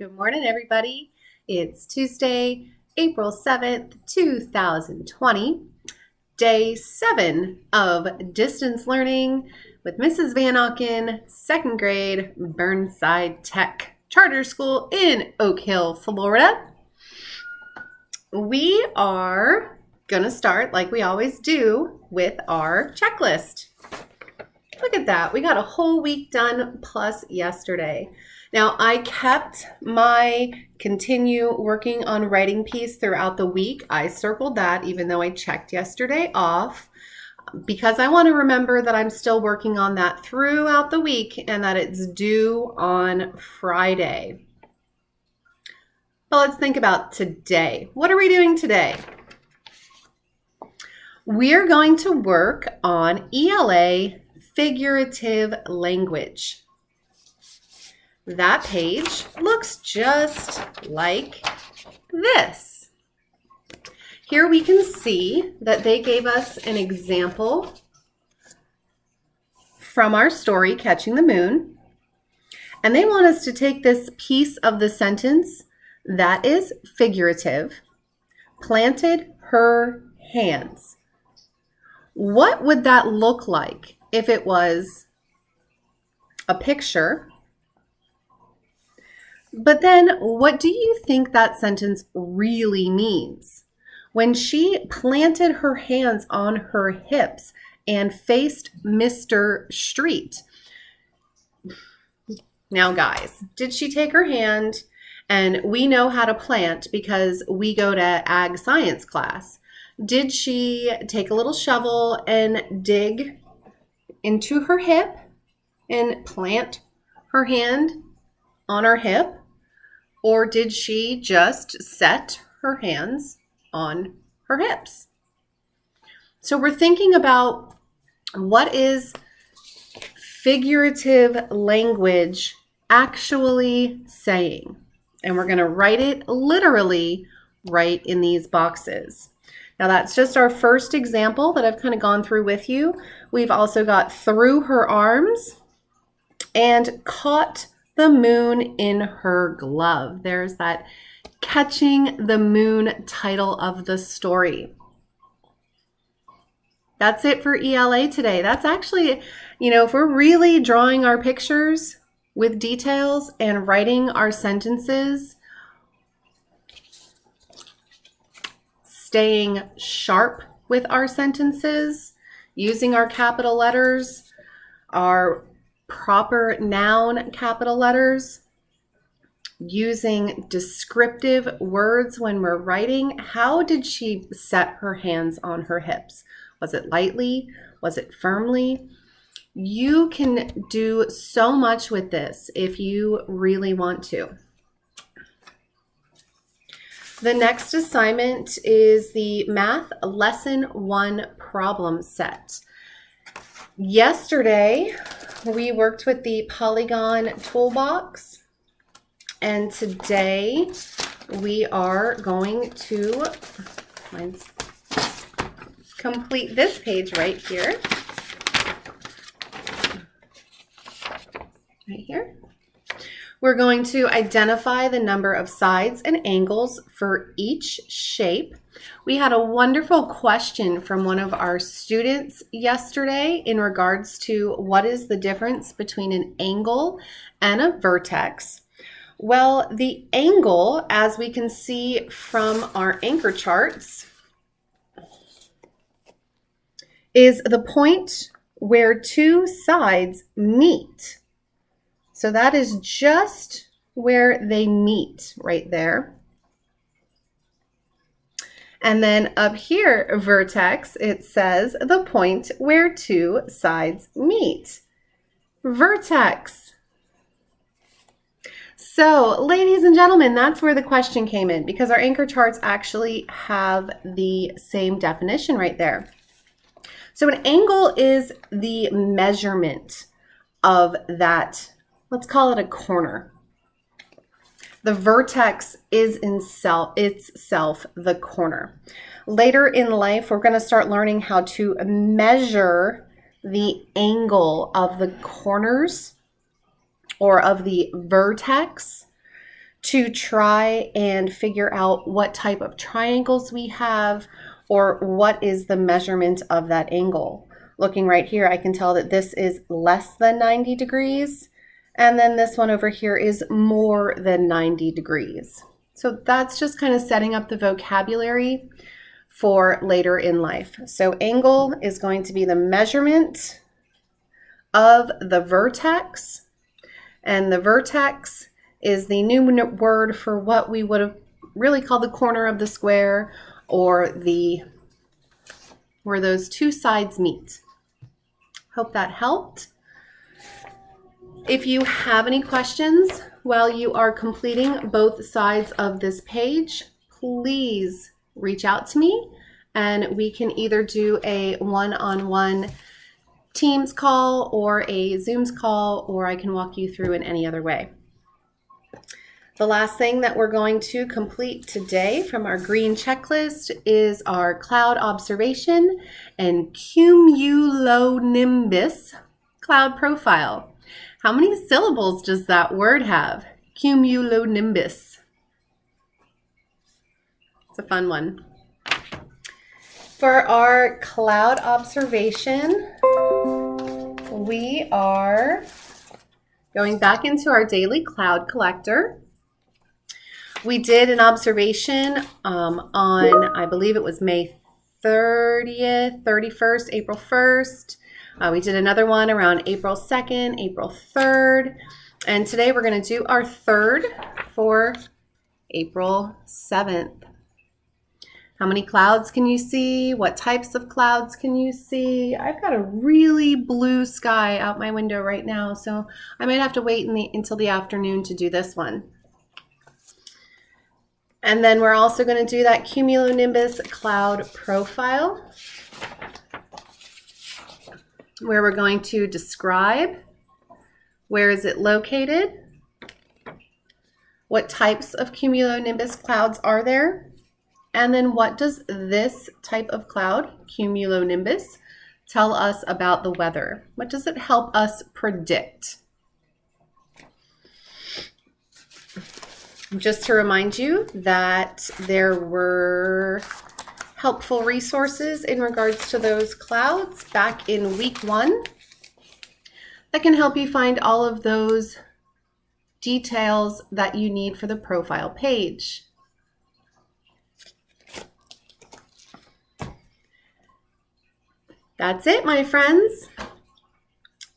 Good morning, everybody. It's Tuesday, April 7th, 2020, day 7 of distance learning with Mrs. Van Auken, second grade, Burnside Tech Charter School in Oak Hill, Florida. We are going to start, like we always do, with our checklist. Look at that. We got a whole week done plus yesterday. Now, I kept my continue working on writing piece throughout the week. I circled that even though I checked yesterday off because I want to remember that I'm still working on that throughout the week and that it's due on Friday. But let's think about today. What are we doing today? We're going to work on ELA figurative language. That page looks just like this. Here we can see that they gave us an example from our story, Catching the Moon, and they want us to take this piece of the sentence that is figurative, planted her hands. What would that look like if it was a picture? But then what do you think that sentence really means? When she planted her hands on her hips and faced Mr. Street. Now, guys, did she take her hand? And we know how to plant because we go to ag science class. Did she take a little shovel and dig into her hip and plant her hand on her hip? Or did she just set her hands on her hips? So we're thinking about what is figurative language actually saying? And we're going to write it literally right in these boxes. Now that's just our first example that I've kind of gone through with you. We've also got through her arms and caught the moon in her glove. There's that Catching the Moon title of the story. That's it for ELA today. That's actually, if we're really drawing our pictures with details and writing our sentences, staying sharp with our sentences, using our capital letters, our proper noun capital letters, using descriptive words when we're writing. How did she set her hands on her hips? Was it lightly? Was it firmly? You can do so much with this if you really want to. The next assignment is the Math Lesson 1 problem set. Yesterday, we worked with the Polygon toolbox, and today we are going to complete this page right here. Right here. We're going to identify the number of sides and angles for each shape. We had a wonderful question from one of our students yesterday in regards to what is the difference between an angle and a vertex. Well, the angle, as we can see from our anchor charts, is the point where two sides meet. So that is just where they meet right there. And then up here, vertex, it says the point where two sides meet. Vertex. So, ladies and gentlemen, that's where the question came in because our anchor charts actually have the same definition right there. So an angle is the measurement of that, let's call it a corner. The vertex is itself the corner. Later in life, we're going to start learning how to measure the angle of the corners or of the vertex to try and figure out what type of triangles we have or what is the measurement of that angle. Looking right here, I can tell that this is less than 90 degrees, and then this one over here is more than 90 degrees. So that's just kind of setting up the vocabulary for later in life. So angle is going to be the measurement of the vertex, and the vertex is the new word for what we would have really called the corner of the square, or where those two sides meet. Hope that helped. If you have any questions while you are completing both sides of this page, please reach out to me and we can either do a one-on-one Teams call or a Zooms call, or I can walk you through in any other way. The last thing that we're going to complete today from our green checklist is our cloud observation and cumulonimbus cloud profile. How many syllables does that word have? Cumulonimbus. It's a fun one. For our cloud observation, we are going back into our daily cloud collector. We did an observation on, I believe it was May 30th, 31st, April 1st. We did another one around April 2nd, April 3rd. And today we're going to do our third for April 7th. How many clouds can you see? What types of clouds can you see? I've got a really blue sky out my window right now, so I might have to wait until the afternoon to do this one. And then we're also going to do that cumulonimbus cloud profile, where we're going to describe where is it located, what types of cumulonimbus clouds are there, and then what does this type of cloud, cumulonimbus, tell us about the weather? What does it help us predict? Just to remind you that there were helpful resources in regards to those clouds back in week 1 that can help you find all of those details that you need for the profile page. That's it, my friends.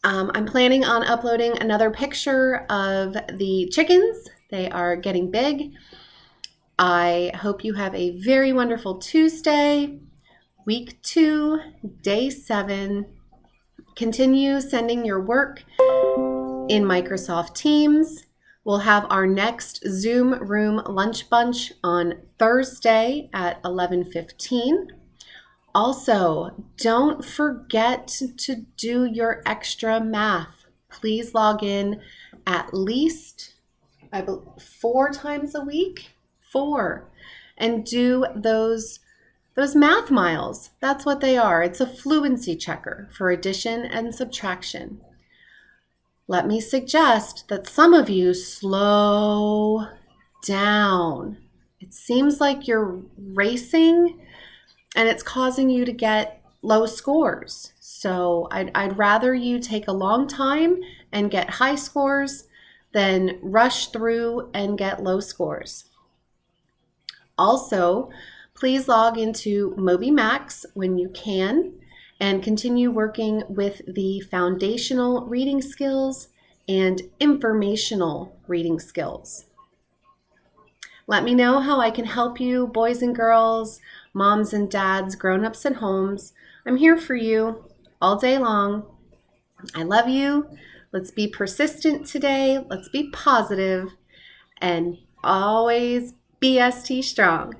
I'm planning on uploading another picture of the chickens. They are getting big. I hope you have a very wonderful Tuesday, week 2, day 7. Continue sending your work in Microsoft Teams. We'll have our next Zoom Room Lunch Bunch on Thursday at 11:15. Also, don't forget to do your extra math. Please log in at least 4 times a week, 4, and do those math miles. That's what they are. It's a fluency checker for addition and subtraction. Let me suggest that some of you slow down. It seems like you're racing and it's causing you to get low scores. So I'd rather you take a long time and get high scores than rush through and get low scores. Also, please log into MobyMax when you can and continue working with the foundational reading skills and informational reading skills. Let me know how I can help you, boys and girls, moms and dads, grown-ups and homes. I'm here for you all day long. I love you. Let's be persistent today. Let's be positive and always BST strong.